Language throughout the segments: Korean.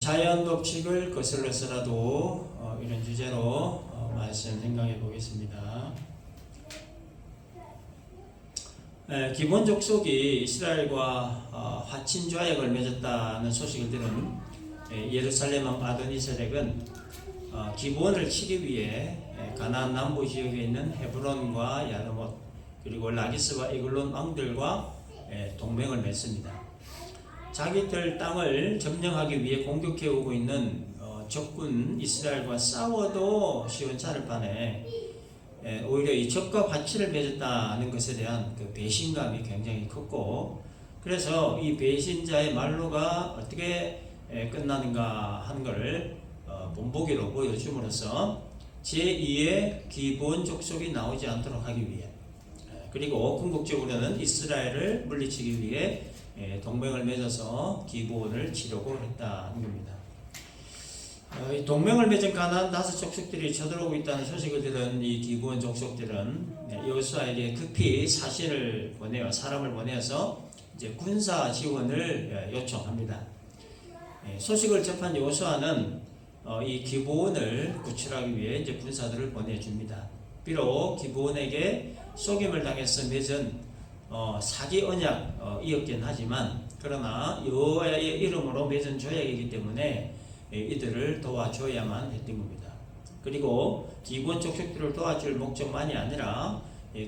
자연 법칙을 거슬러서라도 이런 주제로 말씀 생각해 보겠습니다. 기본 족속이 이스라엘과 화친 조약을 맺었다는 소식을 들은 예루살렘 왕 아도니세덱은 기브온을 치기 위해 가나안 남부 지역에 있는 헤브론과 야르못 그리고 라기스와 에글론 왕들과 동맹을 맺습니다. 자기들 땅을 점령하기 위해 공격해 오고 있는 적군 이스라엘과 싸워도 시원찮을 판에 오히려 이 적과 화치를 맺었다는 것에 대한 그 배신감이 굉장히 컸고, 그래서 이 배신자의 말로가 어떻게 끝나는가 하는 것을 본보기로 보여줌으로써 제2의 기본 족속이 나오지 않도록 하기 위해, 그리고 궁극적으로는 이스라엘을 물리치기 위해 동맹을 맺어서 기브온을 치려고 했다는 겁니다. 이 동맹을 맺은 가나안 5족속들이 쳐들어오고 있다는 소식을 들은 이 기브온 족속들은 여호수아에게 급히 사신을 보내어 사람을 보내어서 이제 군사 지원을 요청합니다. 소식을 접한 여호수아는 이 기브온을 구출하기 위해 이제 군사들을 보내줍니다. 비록 기브온에게 속임을 당해서 맺은 사기 언약이었긴 하지만, 그러나 여호와의 이름으로 맺은 조약이기 때문에 이들을 도와줘야만 했던 겁니다. 그리고 기브온 족속들을 도와줄 목적만이 아니라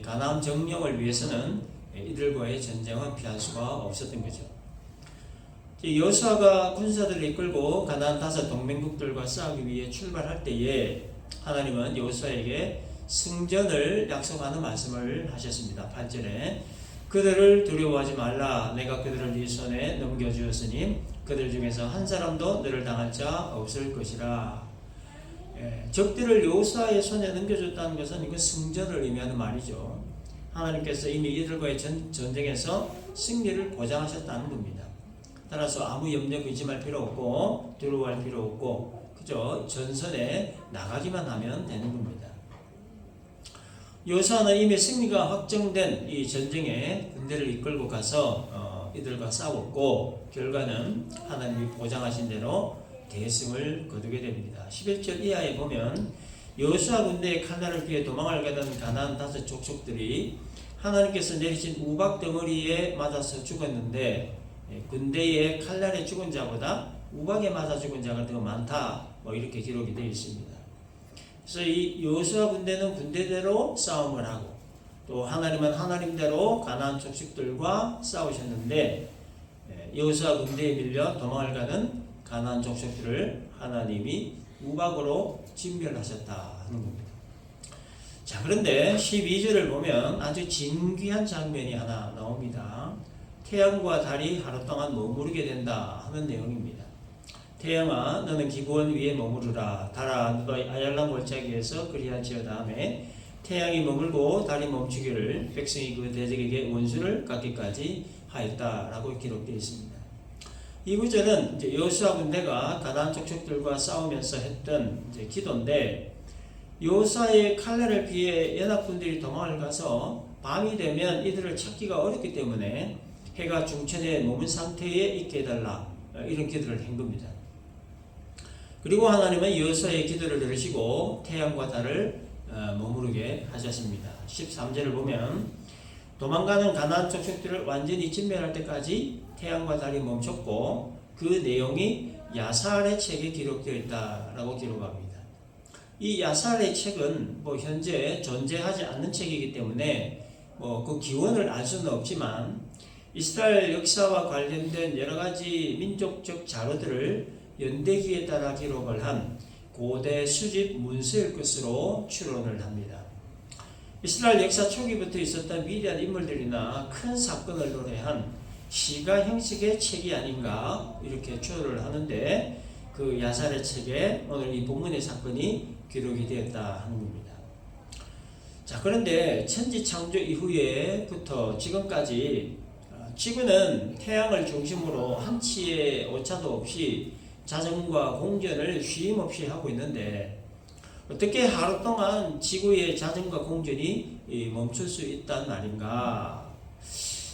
가나안 정령을 위해서는 이들과의 전쟁은 피할 수가 없었던 거죠. 여호수아가 군사들을 이끌고 가나안 5 동맹국들과 싸우기 위해 출발할 때에 하나님은 여호수아에게 승전을 약속하는 말씀을 하셨습니다. 8절에 그들을 두려워하지 말라. 내가 그들을 네 손에 넘겨주었으니 그들 중에서 한 사람도 너를 당할 자 없을 것이라. 적들을 여호수아의 손에 넘겨줬다는 것은 이거 승전을 의미하는 말이죠. 하나님께서 이미 이들과의 전쟁에서 승리를 보장하셨다는 겁니다. 따라서 아무 염려 근심할 필요 없고 두려워할 필요 없고 그저 전선에 나가기만 하면 되는 겁니다. 여호수아는 이미 승리가 확정된 이 전쟁에 군대를 이끌고 가서 이들과 싸웠고, 결과는 하나님이 보장하신 대로 대승을 거두게 됩니다. 11절 이하에 보면 여호수아 군대의 칼날을 피해 도망을 가던 가나안 5 족속들이 하나님께서 내리신 우박 덩어리에 맞아서 죽었는데 군대의 칼날에 죽은 자보다 우박에 맞아 죽은 자가 더 많다, 이렇게 기록이 되어 있습니다. 그래서 이 여호수아 군대는 군대대로 싸움을 하고, 또 하나님은 하나님대로 가나안 족속들과 싸우셨는데 여호수아 군대에 밀려 도망을 가는 가나안 족속들을 하나님이 우박으로 진멸하셨다 하는 겁니다. 자, 그런데 12절을 보면 아주 진귀한 장면이 하나 나옵니다. 태양과 달이 하루 동안 머무르게 된다 하는 내용입니다. 태양아 너는 기브온 위에 머무르라. 달아 너도 아얄람 골짜기에서 그리할지어다 하매 태양이 머물고 달이 멈추기를 백성이 그 대적에게 원수를 갖기까지 하였다라고 기록되어 있습니다. 이 구절은 이제 여호수아 군대가 가나안 족속들과 싸우면서 했던 이제 기도인데, 여호수아의 칼날을 피해 연합군들이 도망을 가서 밤이 되면 이들을 찾기가 어렵기 때문에 해가 중천에 머문 상태에 있게 해달라, 이런 기도를 한 겁니다. 그리고 하나님은 여호수아의 기도를 들으시고 태양과 달을 머무르게 하셨습니다. 13절을 보면 도망가는 가나안 족속들을 완전히 진멸할 때까지 태양과 달이 멈췄고 그 내용이 야살의 책에 기록되어 있다라고 기록합니다. 이 야살의 책은 현재 존재하지 않는 책이기 때문에 그 기원을 알 수는 없지만 이스라엘 역사와 관련된 여러 가지 민족적 자료들을 연대기에 따라 기록을 한 고대 수집 문서일 것으로 추론을 합니다. 이스라엘 역사 초기부터 있었던 위대한 인물들이나 큰 사건을 노래한 시가 형식의 책이 아닌가 이렇게 추론을 하는데, 그 야살의 책에 오늘 이 본문의 사건이 기록이 되었다 하는 겁니다. 자, 그런데 천지 창조 이후에부터 지금까지 지구는 태양을 중심으로 한치의 오차도 없이 자전과 공전을 쉼없이 하고 있는데 어떻게 하루 동안 지구의 자전과 공전이 멈출 수 있단 말인가?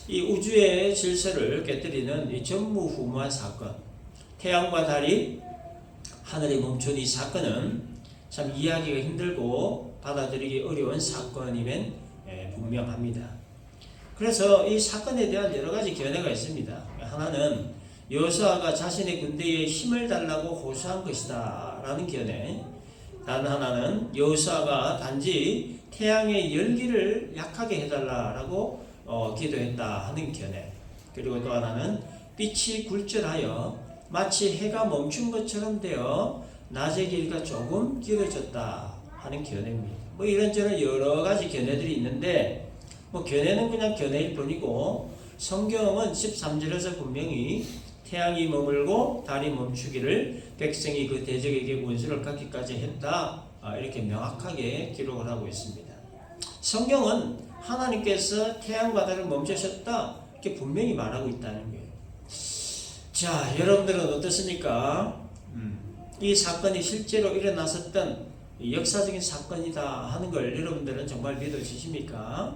이 우주의 질서를 깨뜨리는 이 전무후무한 사건, 태양과 달이 하늘이 멈춘 이 사건은 참 이해하기가 힘들고 받아들이기 어려운 사건임엔 분명합니다. 그래서 이 사건에 대한 여러 가지 견해가 있습니다. 하나는 여호수아가 자신의 군대에 힘을 달라고 호소한 것이다 라는 견해, 다른 하나는 여호수아가 단지 태양의 열기를 약하게 해달라고 기도했다 하는 견해, 그리고 또 하나는 빛이 굴절하여 마치 해가 멈춘 것처럼 되어 낮의 길이가 조금 길어졌다 하는 견해입니다. 뭐 이런저런 여러 가지 견해들이 있는데 뭐 견해는 그냥 견해일 뿐이고 성경은 13절에서 분명히 태양이 머물고 달이 멈추기를 백성이 그 대적에게 원수를 갖기까지 했다 이렇게 명확하게 기록을 하고 있습니다. 성경은 하나님께서 태양과 달을 멈추셨다 이렇게 분명히 말하고 있다는 거예요. 자, 여러분들은 어떻습니까? 이 사건이 실제로 일어났었던 역사적인 사건이다 하는 걸 여러분들은 정말 믿어지십니까?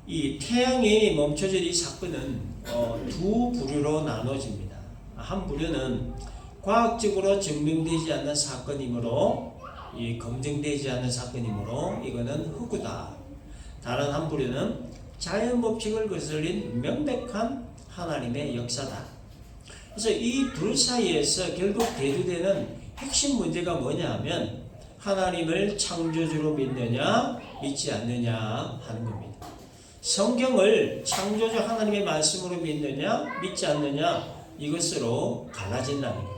이 태양이 멈춰질 이 사건은 두 부류로 나눠집니다. 한 부류는 과학적으로 증명되지 않는 사건이므로 검증되지 않는 사건이므로 이거는 흑우다. 다른 한 부류는 자연 법칙을 거슬린 명백한 하나님의 역사다. 그래서 이 둘 사이에서 결국 대두되는 핵심 문제가 뭐냐 하면 하나님을 창조주로 믿느냐 믿지 않느냐 하는 겁니다. 성경을 창조주 하나님의 말씀으로 믿느냐 믿지 않느냐 이것으로 갈라진다는 거예요.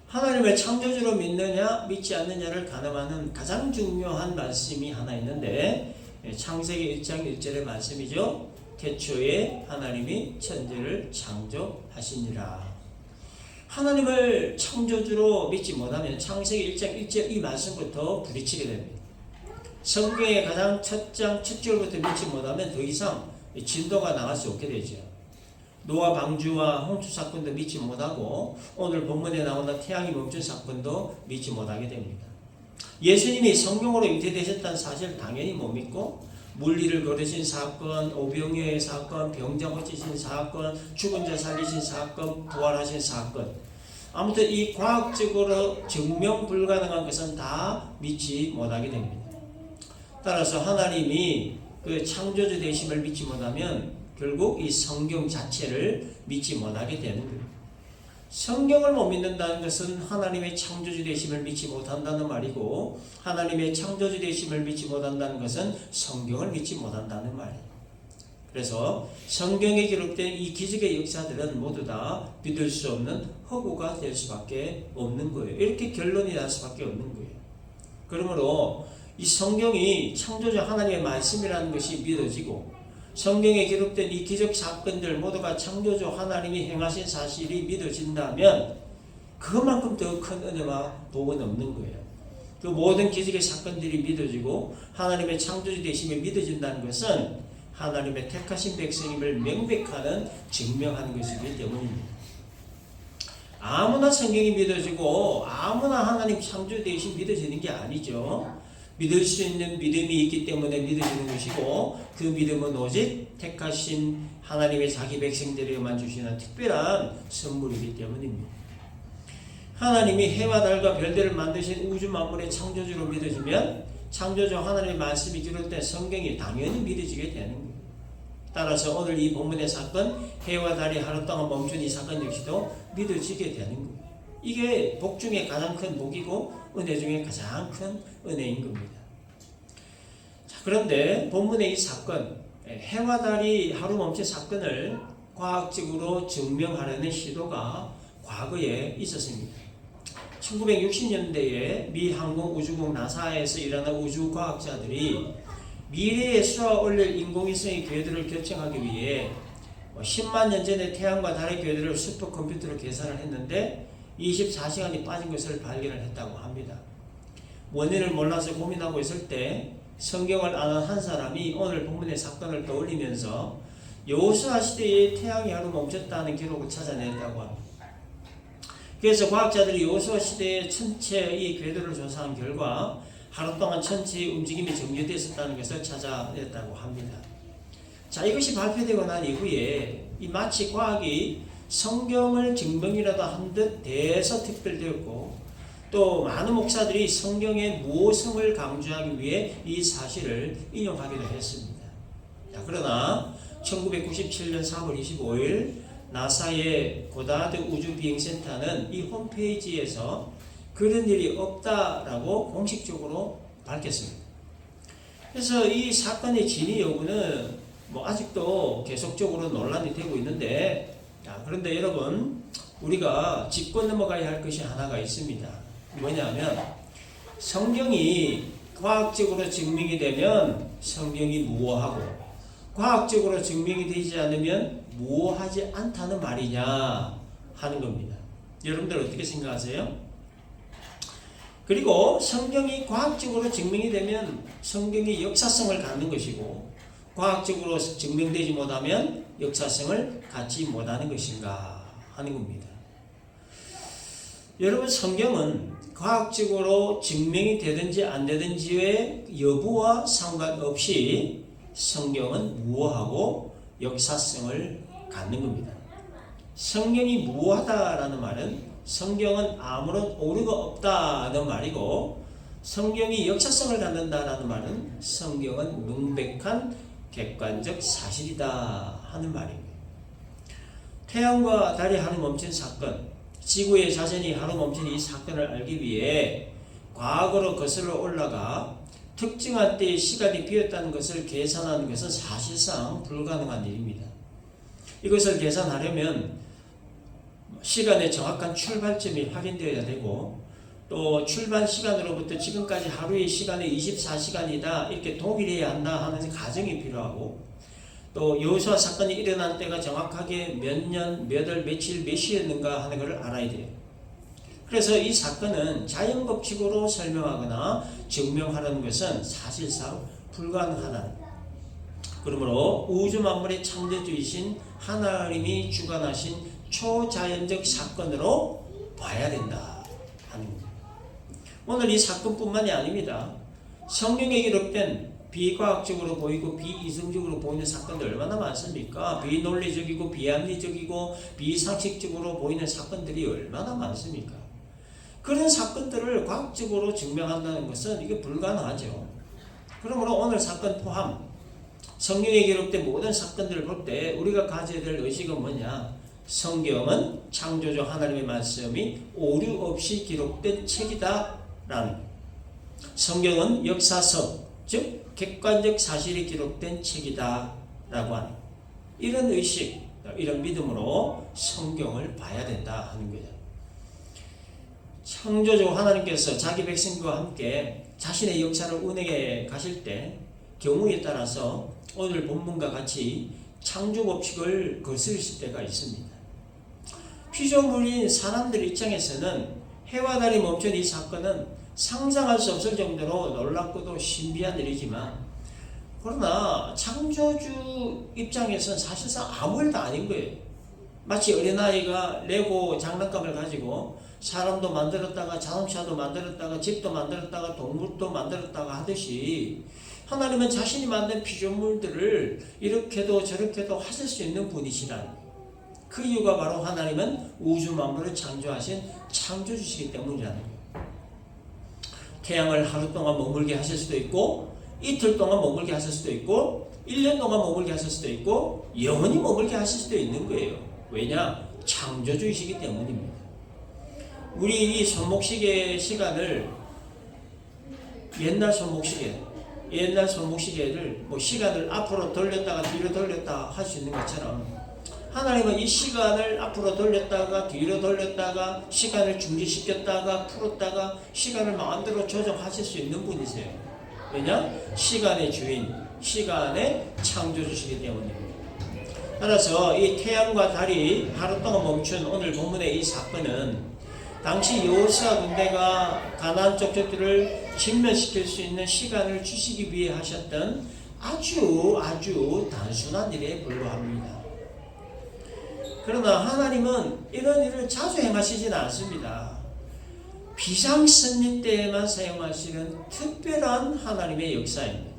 하나님을 창조주로 믿느냐 믿지 않느냐를 가늠하는 가장 중요한 말씀이 하나 있는데 창세기 1장 1절의 말씀이죠. 태초에 하나님이 천지를 창조하시니라. 하나님을 창조주로 믿지 못하면 창세기 1장 1절 이 말씀부터 부딪히게 됩니다. 성경의 가장 첫 장 첫 절부터 믿지 못하면 더 이상 진도가 나갈 수 없게 되죠. 노아 방주와 홍수 사건도 믿지 못하고 오늘 본문에 나오는 태양이 멈춘 사건도 믿지 못하게 됩니다. 예수님이 성경으로 잉태되셨다는 사실 당연히 못 믿고 물리를 걸으신 사건, 오병이어의 사건, 병자 고치신 사건, 죽은 자 살리신 사건, 부활하신 사건, 아무튼 이 과학적으로 증명 불가능한 것은 다 믿지 못하게 됩니다. 따라서 하나님이 그 창조주 되심을 믿지 못하면 결국 이 성경 자체를 믿지 못하게 되는 거예요. 성경을 못 믿는다는 것은 하나님의 창조주 되심을 믿지 못한다는 말이고, 하나님의 창조주 되심을 믿지 못한다는 것은 성경을 믿지 못한다는 말이에요. 그래서 성경에 기록된 이 기적의 역사들은 모두 다 믿을 수 없는 허구가 될 수밖에 없는 거예요. 이렇게 결론이 날 수밖에 없는 거예요. 그러므로 이 성경이 창조주 하나님의 말씀이라는 것이 믿어지고, 성경에 기록된 이 기적 사건들 모두가 창조주 하나님이 행하신 사실이 믿어진다면 그만큼 더 큰 은혜와 복은 없는 거예요. 그 모든 기적의 사건들이 믿어지고 하나님의 창조주 되심이 믿어진다는 것은 하나님의 택하신 백성임을 명백하는 증명하는 것이기 때문입니다. 아무나 성경이 믿어지고 아무나 하나님 창조주 되심 믿어지는 게 아니죠. 믿을 수 있는 믿음이 있기 때문에 믿어지는 것이고, 그 믿음은 오직 택하신 하나님의 자기 백성들에게만 주시는 특별한 선물이기 때문입니다. 하나님이 해와 달과 별들을 만드신 우주 만물의 창조주로 믿어지면 창조주 하나님의 말씀이 기록된 성경이 당연히 믿어지게 되는 거예요. 따라서 오늘 이 본문의 사건, 해와 달이 하루 동안 멈춘 이 사건 역시도 믿어지게 되는 거예요. 이게 복 중에 가장 큰 복이고 은혜 중에 가장 큰 은혜인 겁니다. 자, 그런데 본문의 이 사건, 해와 달이 하루 멈춘 사건을 과학적으로 증명하려는 시도가 과거에 있었습니다. 1960년대에 미 항공우주국 나사에서 일하는 우주과학자들이 미래에 쏘아 올릴 인공위성의 궤도를 결정하기 위해 10만 년 전에 태양과 달의 궤도를 슈퍼컴퓨터로 계산을 했는데 24시간이 빠진 것을 발견을 했다고 합니다. 원인을 몰라서 고민하고 있을 때 성경을 아는 한 사람이 오늘 본문의 사건을 떠올리면서 여호수아 시대에 태양이 하루 멈췄다는 기록을 찾아냈다고 합니다. 그래서 과학자들이 여호수아 시대의 천체의 궤도를 조사한 결과 하루 동안 천체의 움직임이 정지되었다는 것을 찾아냈다고 합니다. 자, 이것이 발표되고 난 이후에 이 마치 과학이 성경을 증명이라도 한 듯 돼서 특별되었고, 또 많은 목사들이 성경의 무호성을 강조하기 위해 이 사실을 인용하기도 했습니다. 자, 그러나 1997년 3월 25일 나사의 고다드 우주비행센터는 이 홈페이지에서 그런 일이 없다라고 공식적으로 밝혔습니다. 그래서 이 사건의 진위 여부는 아직도 계속적으로 논란이 되고 있는데, 그런데 여러분, 우리가 짚고 넘어가야 할 것이 하나가 있습니다. 뭐냐면, 성경이 과학적으로 증명이 되면 성경이 무호하고, 과학적으로 증명이 되지 않으면 무호하지 않다는 말이냐 하는 겁니다. 여러분들 어떻게 생각하세요? 그리고 성경이 과학적으로 증명이 되면 성경이 역사성을 갖는 것이고, 과학적으로 증명되지 못하면 역사성을 갖지 못하는 것인가 하는 겁니다. 여러분, 성경은 과학적으로 증명이 되든지 안 되든지의 여부와 상관없이 성경은 무호하고 역사성을 갖는 겁니다. 성경이 무호하다라는 말은 성경은 아무런 오류가 없다는 말이고, 성경이 역사성을 갖는다라는 말은 성경은 명백한 객관적 사실이다 하는 말입니다. 태양과 달이 하루 멈춘 사건, 지구의 자전이 하루 멈춘 이 사건을 알기 위해 과거로 거슬러 올라가 특정한 때의 시간이 비었다는 것을 계산하는 것은 사실상 불가능한 일입니다. 이것을 계산하려면 시간의 정확한 출발점이 확인되어야 되고, 또 출발 시간으로부터 지금까지 하루의 시간이 24시간이다 이렇게 동일해야 한다 하는 가정이 필요하고, 또 여호수아 사건이 일어난 때가 정확하게 몇 년, 몇 월, 며칠, 몇 시였는가 하는 것을 알아야 돼요. 그래서 이 사건은 자연법칙으로 설명하거나 증명하는 것은 사실상 불가능하다. 그러므로 우주 만물의 창조주이신 하나님이 주관하신 초자연적 사건으로 봐야 된다 하는 겁니다. 오늘 이 사건뿐만이 아닙니다. 성경에 기록된 비과학적으로 보이고 비이성적으로 보이는 사건들 얼마나 많습니까? 비논리적이고 비합리적이고 비상식적으로 보이는 사건들이 얼마나 많습니까? 그런 사건들을 과학적으로 증명한다는 것은 이게 불가능하죠. 그러므로 오늘 사건 포함 성경에 기록된 모든 사건들을 볼 때 우리가 가져야 될 의식은 뭐냐? 성경은 창조주 하나님의 말씀이 오류 없이 기록된 책이다 라는, 성경은 역사성, 즉 객관적 사실이 기록된 책이다 라고 하는, 이런 의식, 이런 믿음으로 성경을 봐야 된다 하는 거죠. 창조주 하나님께서 자기 백성과 함께 자신의 역사를 운행해 가실 때 경우에 따라서 오늘 본문과 같이 창조 법칙을 거스르실 때가 있습니다. 피조물인 사람들 입장에서는 해와 달이 멈춘 이 사건은 상상할 수 없을 정도로 놀랍고도 신비한 일이지만, 그러나 창조주 입장에서는 사실상 아무 일도 아닌 거예요. 마치 어린아이가 레고 장난감을 가지고 사람도 만들었다가 자동차도 만들었다가 집도 만들었다가 동물도 만들었다가 하듯이, 하나님은 자신이 만든 피조물들을 이렇게도 저렇게도 하실 수 있는 분이시라는, 그 이유가 바로 하나님은 우주 만물을 창조하신 창조주시기 때문이라는 거예요. 태양을 하루 동안 머물게 하실 수도 있고, 이틀 동안 머물게 하실 수도 있고, 1년 동안 머물게 하실 수도 있고, 영원히 머물게 하실 수도 있는 거예요. 왜냐? 창조주이시기 때문입니다. 우리 이 손목시계 시간을, 옛날 손목시계를 시간을 앞으로 돌렸다가 뒤로 돌렸다 할 수 있는 것처럼, 하나님은 이 시간을 앞으로 돌렸다가 뒤로 돌렸다가 시간을 중지시켰다가 풀었다가 시간을 마음대로 조정하실 수 있는 분이세요. 왜냐? 시간의 주인, 시간의 창조주시기 때문입니다. 따라서 이 태양과 달이 하루 동안 멈춘 오늘 본문의 이 사건은 당시 여호수아 군대가 가나안 족속들을 진멸시킬 수 있는 시간을 주시기 위해 하셨던 아주 단순한 일에 불과합니다. 그러나 하나님은 이런 일을 자주 행하시지는 않습니다. 비상선언 때에만 사용하시는 특별한 하나님의 역사입니다.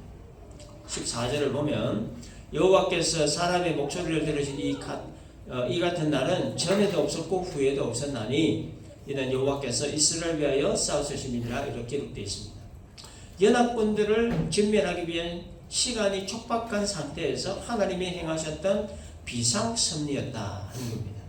14절을 보면 여호와께서 사람의 목소리를 들으신 이 이 같은 날은 전에도 없었고 후에도 없었나니 이는 여호와께서 이스라엘 위하여 싸우셨음이니라 이렇게 기록되어 있습니다. 연합군들을 진멸하기 위한 시간이 촉박한 상태에서 하나님이 행하셨던 비상섭리였다 하는 겁니다.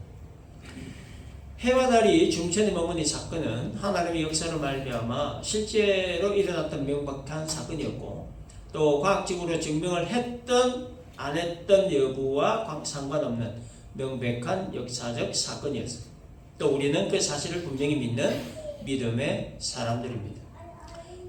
해와 달이 중천에 머문 이 사건은 하나님의 역사로 말미암아 실제로 일어났던 명백한 사건이었고 또 과학적으로 증명을 했던 안 했던 여부와 상관없는 명백한 역사적 사건이었습니다. 또 우리는 그 사실을 분명히 믿는 믿음의 사람들입니다.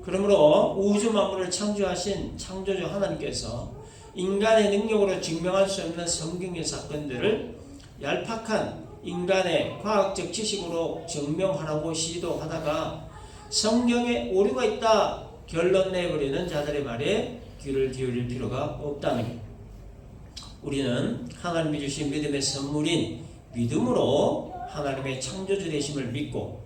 그러므로 우주 만물을 창조하신 창조주 하나님께서 인간의 능력으로 증명할 수 없는 성경의 사건들을 얄팍한 인간의 과학적 지식으로 증명하라고 시도하다가 성경에 오류가 있다 결론 내버리는 자들의 말에 귀를 기울일 필요가 없다는 것. 우리는 하나님이 주신 믿음의 선물인 믿음으로 하나님의 창조주 되심을 믿고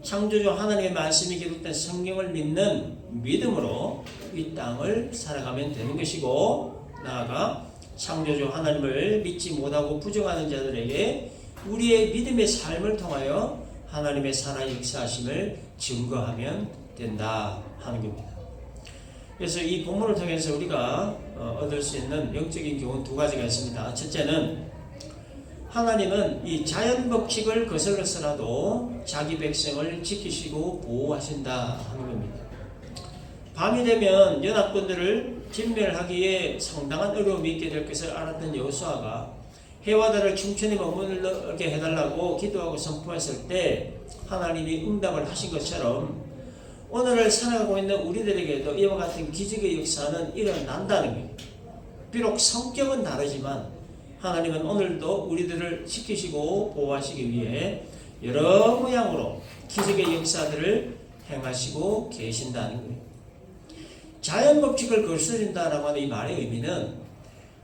창조주 하나님의 말씀이 기록된 성경을 믿는 믿음으로 이 땅을 살아가면 되는 것이고 나아가 창조주 하나님을 믿지 못하고 부정하는 자들에게 우리의 믿음의 삶을 통하여 하나님의 살아 역사하심을 증거하면 된다 하는 겁니다. 그래서 이 본문을 통해서 우리가 얻을 수 있는 영적인 교훈 두 가지가 있습니다. 첫째는 하나님은 이 자연 법칙을 거슬러서라도 자기 백성을 지키시고 보호하신다 하는 겁니다. 밤이 되면 연합군들을 진멸하기에 상당한 어려움이 있게 될 것을 알았던 여호수아가 해와 달을 충천히 머물게 해달라고 기도하고 선포했을 때 하나님이 응답을 하신 것처럼 오늘을 살아가고 있는 우리들에게도 이와 같은 기적의 역사는 일어난다는 거예요. 비록 성격은 다르지만 하나님은 오늘도 우리들을 지키시고 보호하시기 위해 여러 모양으로 기적의 역사들을 행하시고 계신다는 거예요. 자연 법칙을 거스른다라고 하는 이 말의 의미는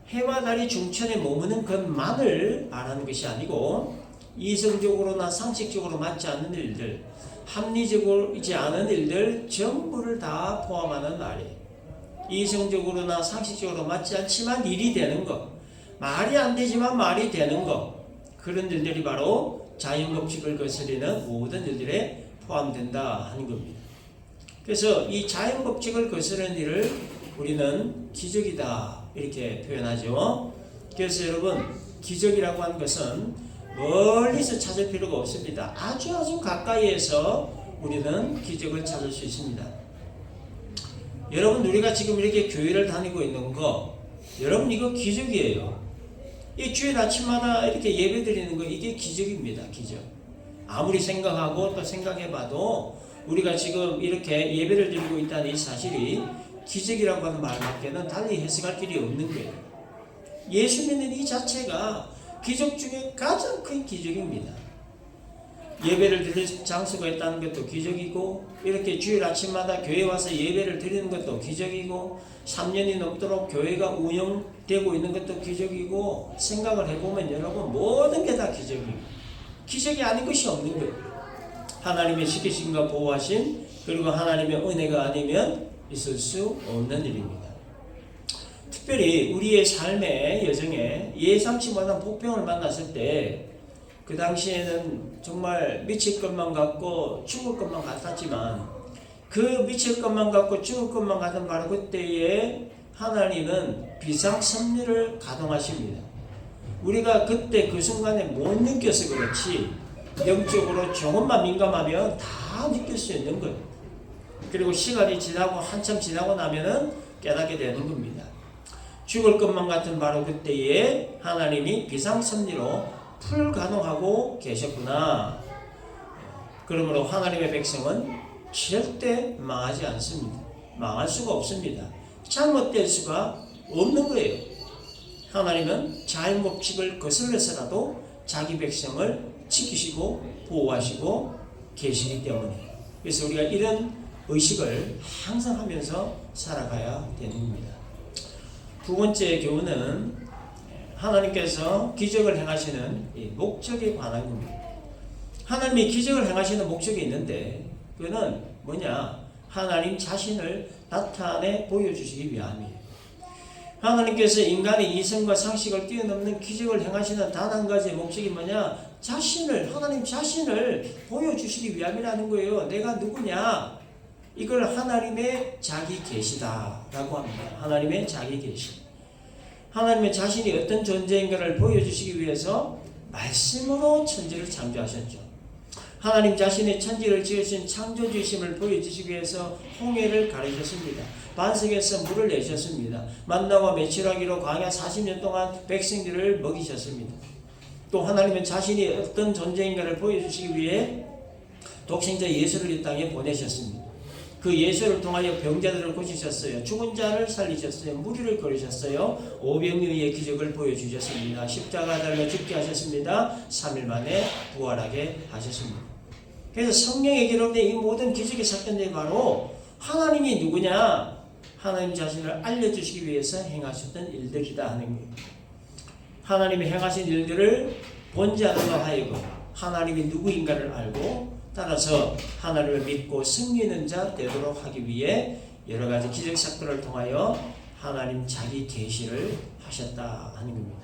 해와 달이 중천에 머무는 것만을 말하는 것이 아니고 이성적으로나 상식적으로 맞지 않는 일들, 합리적이지 않은 일들 전부를 다 포함하는 말이에요. 이성적으로나 상식적으로 맞지 않지만 일이 되는 것, 말이 안 되지만 말이 되는 것, 그런 일들이 바로 자연법칙을 거스르는 모든 일들에 포함된다 하는 겁니다. 그래서 이 자연법칙을 거스르는 일을 우리는 기적이다 이렇게 표현하죠. 그래서 여러분 기적이라고 하는 것은 멀리서 찾을 필요가 없습니다. 아주 가까이에서 우리는 기적을 찾을 수 있습니다. 여러분 우리가 지금 이렇게 교회를 다니고 있는 거 여러분 이거 기적이에요. 이 주일 아침마다 이렇게 예배 드리는 거 이게 기적입니다. 기적. 아무리 생각하고 또 생각해봐도 우리가 지금 이렇게 예배를 드리고 있다는 이 사실이 기적이라고 하는 말밖에는 달리 해석할 길이 없는 거예요. 예수 믿는 이 자체가 기적 중에 가장 큰 기적입니다. 예배를 드릴 장소가 있다는 것도 기적이고 이렇게 주일 아침마다 교회 와서 예배를 드리는 것도 기적이고 3년이 넘도록 교회가 운영되고 있는 것도 기적이고 생각을 해보면 여러분 모든 게 다 기적이에요. 기적이 아닌 것이 없는 거예요. 하나님의 지키심과 보호하심 그리고 하나님의 은혜가 아니면 있을 수 없는 일입니다. 특별히 우리의 삶의 여정에 예상치 못한 복병을 만났을 때 그 당시에는 정말 미칠 것만 같고 죽을 것만 같았지만 그 미칠 것만 같고 죽을 것만 같은 바로 그때에 하나님은 비상섭리를 가동하십니다. 우리가 그때 그 순간에 못 느껴서 그렇지 영적으로 조금만 민감하면 다 느낄 수 있는 거예요. 그리고 시간이 지나고 한참 지나고 나면은 깨닫게 되는 겁니다. 죽을 것만 같은 바로 그때에 하나님이 비상섭리로 풀가동하고 계셨구나. 그러므로 하나님의 백성은 절대 망하지 않습니다. 망할 수가 없습니다. 잘못될 수가 없는 거예요. 하나님은 자연법칙을 거슬러서라도 자기 백성을 지키시고 보호하시고 계시기 때문에 그래서 우리가 이런 의식을 항상 하면서 살아가야 되는 겁니다. 두 번째 교훈은 하나님께서 기적을 행하시는 이 목적에 관한 겁니다. 하나님이 기적을 행하시는 목적이 있는데 그거는 뭐냐? 하나님 자신을 나타내 보여주시기 위함이에요. 하나님께서 인간의 이성과 상식을 뛰어넘는 기적을 행하시는 단 한 가지의 목적이 뭐냐? 하나님 자신을 보여주시기 위함이라는 거예요. 내가 누구냐? 이걸 하나님의 자기 계시다라고 합니다. 하나님의 자기 계시. 하나님의 자신이 어떤 존재인가를 보여주시기 위해서 말씀으로 천지를 창조하셨죠. 하나님 자신의 천지를 지으신 창조주심을 보여주시기 위해서 홍해를 가르셨습니다. 반석에서 물을 내셨습니다. 만나와 메추라기로 광야 40년 동안 백성들을 먹이셨습니다. 또 하나님은 자신이 어떤 존재인가를 보여주시기 위해 독생자 예수를 이 땅에 보내셨습니다. 그 예수를 통하여 병자들을 고치셨어요. 죽은 자를 살리셨어요. 무리를 걸으셨어요. 오병이어의 기적을 보여주셨습니다. 십자가 달려 죽게 하셨습니다. 3일 만에 부활하게 하셨습니다. 그래서 성경에 기록된 이 모든 기적의 사건들이 바로 하나님이 누구냐? 하나님 자신을 알려주시기 위해서 행하셨던 일들이다 하는 거예요. 하나님이 행하신 일들을 본 자들로 하여금 하나님이 누구인가를 알고 따라서 하나님을 믿고 섬기는 자 되도록 하기 위해 여러 가지 기적 사건을 통하여 하나님 자기 계시를 하셨다 하는 겁니다.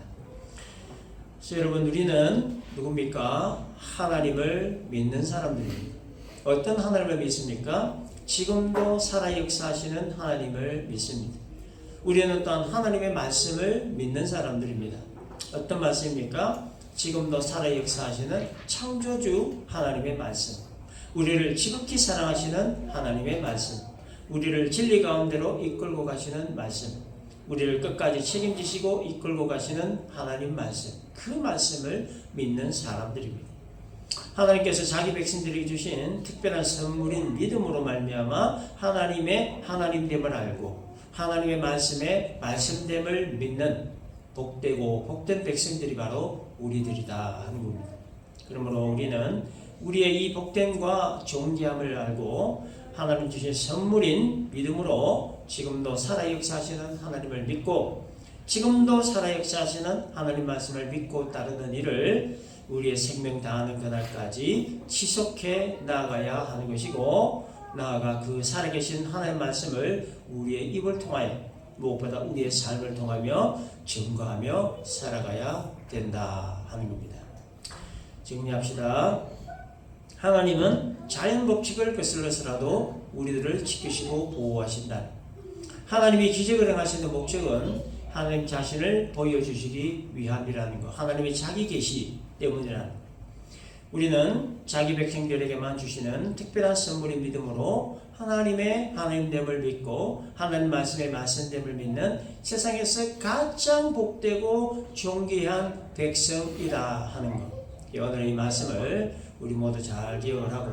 그래서 여러분, 우리는 누굽니까? 하나님을 믿는 사람들입니다. 어떤 하나님을 믿습니까? 지금도 살아 역사하시는 하나님을 믿습니다. 우리는 또한 하나님의 말씀을 믿는 사람들입니다. 어떤 말씀입니까? 지금도 살아 역사하시는 창조주 하나님의 말씀, 우리를 지극히 사랑하시는 하나님의 말씀, 우리를 진리 가운데로 이끌고 가시는 말씀, 우리를 끝까지 책임지시고 이끌고 가시는 하나님 말씀, 그 말씀을 믿는 사람들입니다. 하나님께서 자기 백성들에게 주신 특별한 선물인 믿음으로 말미암아 하나님의 하나님됨을 알고 하나님의 말씀의 말씀됨을 믿는 복되고 복된 백성들이 바로 우리들이다 하는 겁니다. 그러므로 우리는 우리의 이 복됨과 존귀함을 알고 하나님 주신 선물인 믿음으로 지금도 살아 역사하시는 하나님을 믿고 지금도 살아 역사하시는 하나님 말씀을 믿고 따르는 일을 우리의 생명 다하는 그날까지 지속해 나아가야 하는 것이고, 나아가 그 살아계신 하나님 말씀을 우리의 입을 통하여 무엇보다 우리의 삶을 통하며 증거하며 살아가야 된다 하는 겁니다. 정리합시다. 하나님은 자연 법칙을 거슬러서라도 우리들을 지키시고 보호하신다. 하나님이 기적을 행하시는 목적은 하나님 자신을 보여주시기 위함이라는 것, 하나님의 자기 계시 때문이라는 것. 우리는 자기 백성들에게만 주시는 특별한 선물인 믿음으로 하나님의 하나님됨을 믿고 하나님 말씀의 말씀됨을 믿는 세상에서 가장 복되고 존귀한 백성이다 하는 것. 오늘 이 말씀을 우리 모두 잘 기억을 하고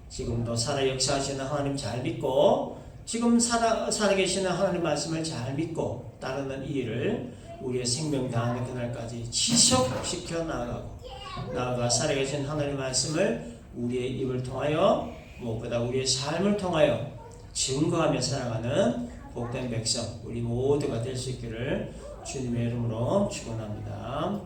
지금도 살아 역사하시는 하나님 잘 믿고 지금 살아계시는 하나님 말씀을 잘 믿고 따르는 이 일을 우리의 생명 다하는 그날까지 지속시켜 나아가 살아계신 하나님 말씀을 우리의 입을 통하여 무엇보다 우리의 삶을 통하여 증거하며 살아가는 복된 백성 우리 모두가 될 수 있기를 주님의 이름으로 축원합니다.